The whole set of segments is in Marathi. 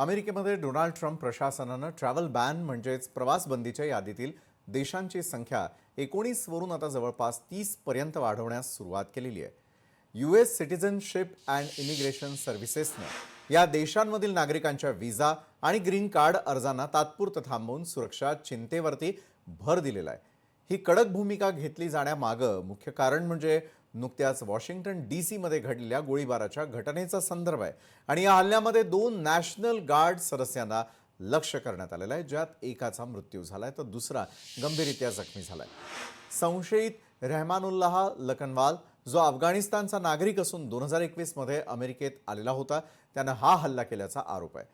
अमेरिकेमध्ये डोनाल्ड ट्रम्प प्रशासनानं ट्रॅव्हल बॅन म्हणजेच प्रवास बंदीच्या यादीतील देशांची संख्या 19 वरून आता जवळपास 30 पर्यंत वाढवण्यास सुरुवात केलेली आहे. US सिटिझनशिप अँड इमिग्रेशन सर्व्हिसेसने या देशांमधील नागरिकांच्या व्हिसा आणि ग्रीन कार्ड अर्जांना तात्पुरतं थांबवून सुरक्षा चिंतेवरती भर दिलेला आहे. ही कडक भूमिका घेतली जाण्यामागं मुख्य कारण म्हणजे नुकत्याच वॉशिंग्टन DC मध्ये घडलेल्या गोळीबाराच्या घटनेचा संदर्भ आहे आणि या हल्ल्यामध्ये 2 नॅशनल गार्ड सदस्यांना लक्ष्य करण्यात आलेलं आहे, ज्यात एकाचा मृत्यू झालाय तर दुसरा गंभीररीत्या जखमी झालाय. संशयित रहमानुल्लाह लखनवाल जो अफगाणिस्तानचा नागरिक असून 2021 मध्ये अमेरिकेत आलेला होता, त्यानं हा हल्ला केल्याचा आरोप आहे.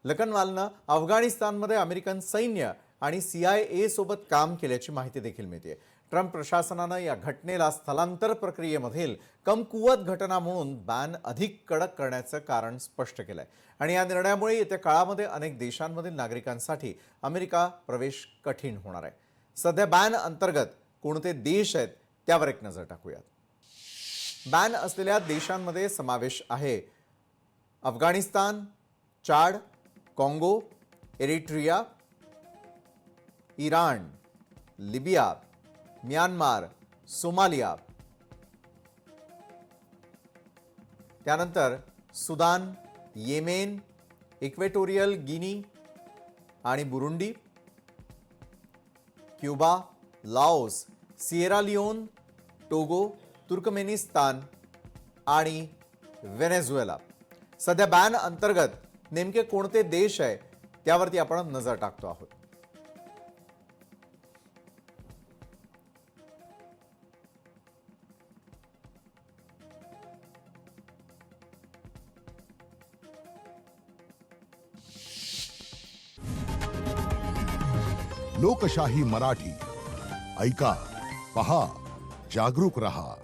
लखनवालनं अफगाणिस्तानमध्ये अमेरिकन सैन्य आणि CIA सोबत काम केल्याची माहिती देखील मिळते. ट्रम्प प्रशासनानं या घटनेला स्थलांतर प्रक्रियेमधील कमकुवत घटना म्हणून बॅन अधिक कडक करण्याचं कारण स्पष्ट केलंय आणि या निर्णयामुळे येत्या काळामध्ये अनेक देशांमधील नागरिकांसाठी अमेरिका प्रवेश कठीण होणार आहे. सध्या बॅन अंतर्गत कोणते देश आहेत त्यावर एक नजर टाकूयात. बॅन असलेल्या देशांमध्ये समावेश आहे अफगाणिस्तान, चाड, काँगो, Eritrea, Iran, Libya, Myanmar, Somalia, त्यानंतर सुदान, येमेन, इक्वेटोरियल गिनी आणि Burundi, Cuba, Laos, Sierra Leone, Togo, Turkmenistan आणि व्हेनेझुएला. सध्या बॅन अंतर्गत नेमके कोणते देश आहे त्यावरती आपण नजर टाकतो आहोत. लोकशाही मराठी ऐका, पहा, जागरूक रहा.